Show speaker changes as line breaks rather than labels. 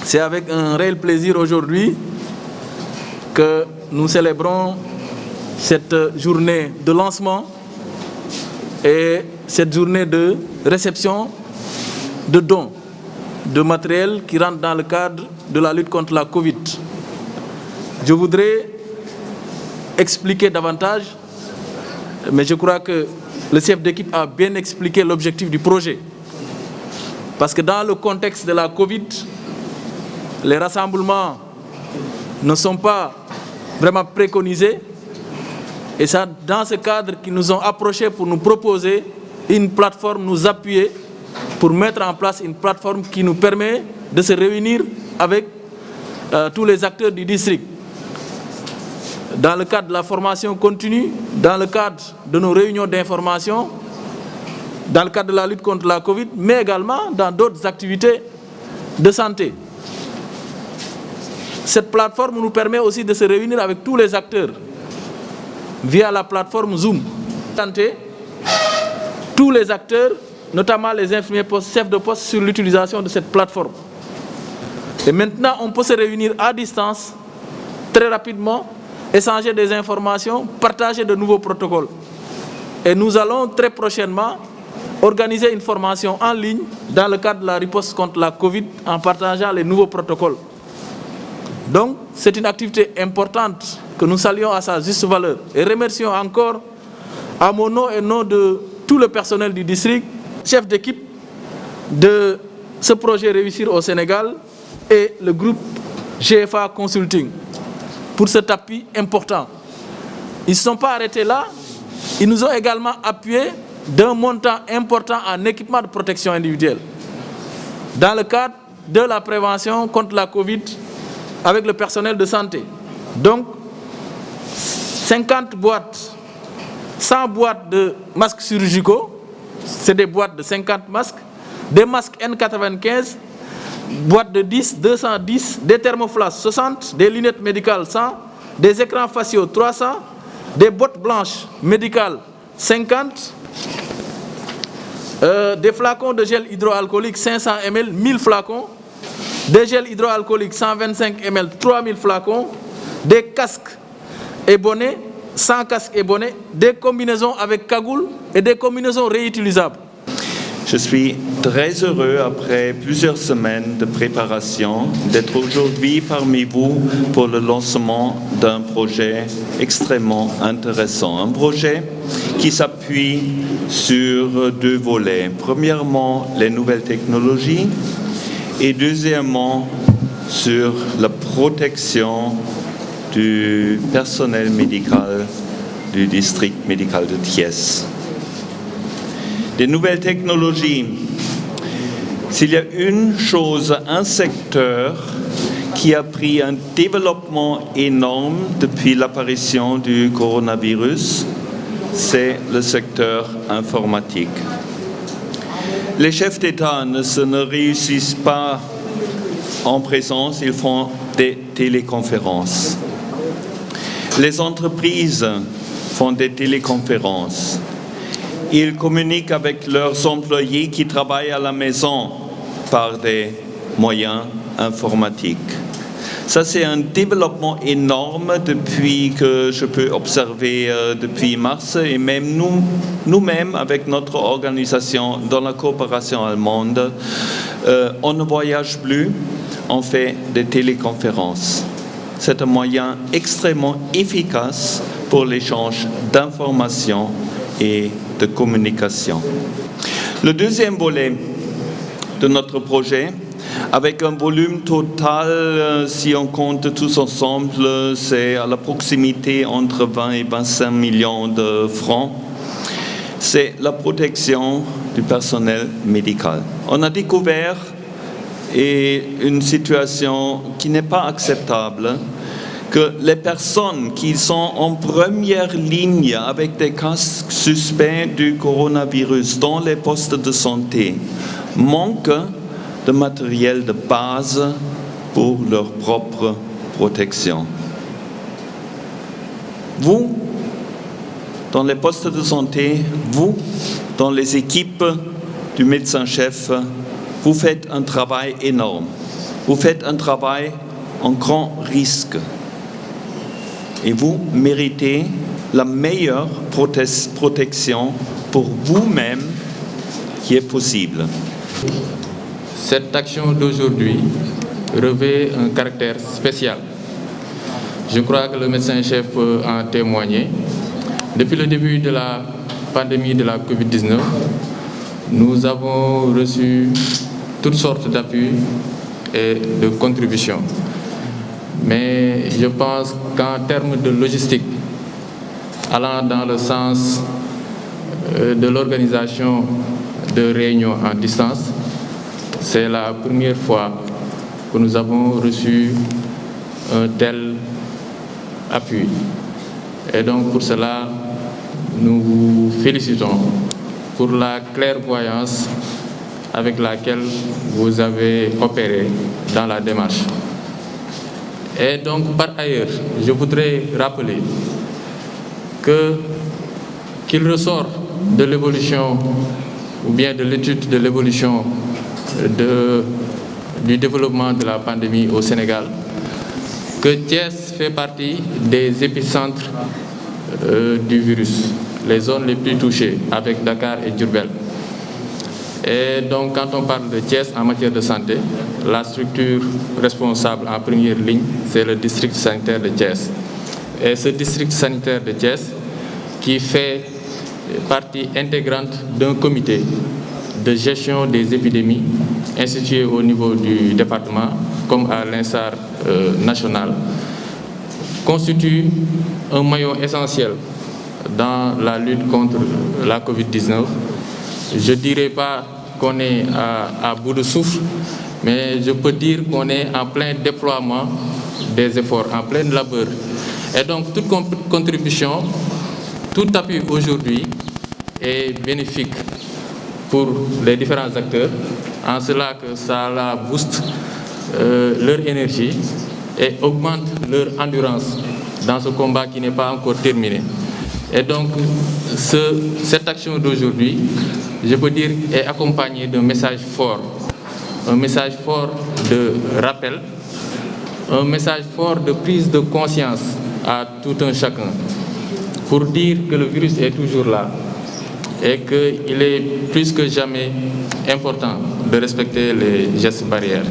C'est avec un réel plaisir aujourd'hui que nous célébrons cette journée de lancement et cette journée de réception de dons de matériel qui rentrent dans le cadre de la lutte contre la Covid. Je voudrais expliquer davantage, mais je crois que le chef d'équipe a bien expliqué l'objectif du projet. Parce que dans le contexte de la Covid, les rassemblements ne sont pas vraiment préconisés. Et c'est dans ce cadre qu'ils nous ont approchés pour nous proposer une plateforme, nous appuyer pour mettre en place une plateforme qui nous permet de se réunir avec tous les acteurs du district. Dans le cadre de la formation continue, dans le cadre de nos réunions d'information, dans le cadre de la lutte contre la Covid, mais également dans d'autres activités de santé. Cette plateforme nous permet aussi de se réunir avec tous les acteurs via la plateforme Zoom. Tous les acteurs, notamment les infirmiers chefs de poste, sur l'utilisation de cette plateforme. Et maintenant, on peut se réunir à distance, très rapidement, échanger des informations, partager de nouveaux protocoles. Et nous allons très prochainement organiser une formation en ligne dans le cadre de la riposte contre la Covid en partageant les nouveaux protocoles. Donc, c'est une activité importante que nous saluons à sa juste valeur et remercions encore à mon nom et nom de tout le personnel du district, chef d'équipe de ce projet Réussir au Sénégal et le groupe GFA Consulting pour cet appui important. Ils ne se sont pas arrêtés là, ils nous ont également appuyés d'un montant important en équipement de protection individuelle dans le cadre de la prévention contre la Covid avec le personnel de santé. Donc, 50 boîtes, 100 boîtes de masques chirurgicaux, c'est des boîtes de 50 masques, des masques N95, boîtes de 10, 210, des thermoflasques 60, des lunettes médicales 100, des écrans faciaux 300, des bottes blanches médicales 50, des flacons de gel hydroalcoolique 500 ml, 1000 flacons, des gels hydroalcooliques 125 ml, 3000 flacons, des casques et bonnets, 100 casques et bonnets, des combinaisons avec cagoule et des combinaisons réutilisables.
Je suis très heureux, après plusieurs semaines de préparation, d'être aujourd'hui parmi vous pour le lancement d'un projet extrêmement intéressant. Un projet qui s'appuie sur deux volets. Premièrement, les nouvelles technologies et deuxièmement, sur la protection du personnel médical du district médical de Thiès. Des nouvelles technologies. S'il y a une chose, un secteur qui a pris un développement énorme depuis l'apparition du coronavirus, c'est le secteur informatique. Les chefs d'État ne réussissent pas en présence, ils font des téléconférences. Les entreprises font des téléconférences. Ils communiquent avec leurs employés qui travaillent à la maison par des moyens informatiques. Ça, c'est un développement énorme depuis que je peux observer depuis mars et même nous-mêmes avec notre organisation dans la coopération allemande, on ne voyage plus, on fait des téléconférences. C'est un moyen extrêmement efficace pour l'échange d'informations et de communication. Le deuxième volet de notre projet, avec un volume total, si on compte tous ensemble, c'est à la proximité entre 20 et 25 millions de francs, c'est la protection du personnel médical. On a découvert une situation qui n'est pas acceptable, que les personnes qui sont en première ligne avec des cas suspects du coronavirus dans les postes de santé manquent de matériel de base pour leur propre protection. Vous, dans les postes de santé, vous, dans les équipes du médecin-chef, vous faites un travail énorme. Vous faites un travail en grand risque. Et vous méritez la meilleure protection pour vous-même qui est possible.
Cette action d'aujourd'hui revêt un caractère spécial. Je crois que le médecin-chef peut en témoigner. Depuis le début de la pandémie de la Covid-19, nous avons reçu toutes sortes d'appuis et de contributions. Mais je pense qu'en termes de logistique, allant dans le sens de l'organisation de réunions en distance, c'est la première fois que nous avons reçu un tel appui. Et donc pour cela, nous vous félicitons pour la clairvoyance avec laquelle vous avez opéré dans la démarche. Et donc par ailleurs, je voudrais rappeler qu'il ressort de l'évolution ou bien de l'étude de l'évolution du développement de la pandémie au Sénégal, que Thiès fait partie des épicentres du virus, les zones les plus touchées avec Dakar et Diourbel. Et donc quand on parle de Thiès en matière de santé, la structure responsable en première ligne, c'est le district sanitaire de Thiès. Et ce district sanitaire de Thiès, qui fait partie intégrante d'un comité de gestion des épidémies institué au niveau du département, comme à l'INSAR national, constitue un maillon essentiel dans la lutte contre la Covid-19. Je ne dirais pas qu'on est à bout de souffle, mais je peux dire qu'on est en plein déploiement des efforts, en plein labeur. Et donc toute contribution, tout appui aujourd'hui est bénéfique pour les différents acteurs, en cela que ça la booste leur énergie et augmente leur endurance dans ce combat qui n'est pas encore terminé. Et donc cette action d'aujourd'hui, je peux dire, est accompagnée d'un message fort de rappel, un message fort de prise de conscience à tout un chacun, pour dire que le virus est toujours là et qu'il est plus que jamais important de respecter les gestes barrières.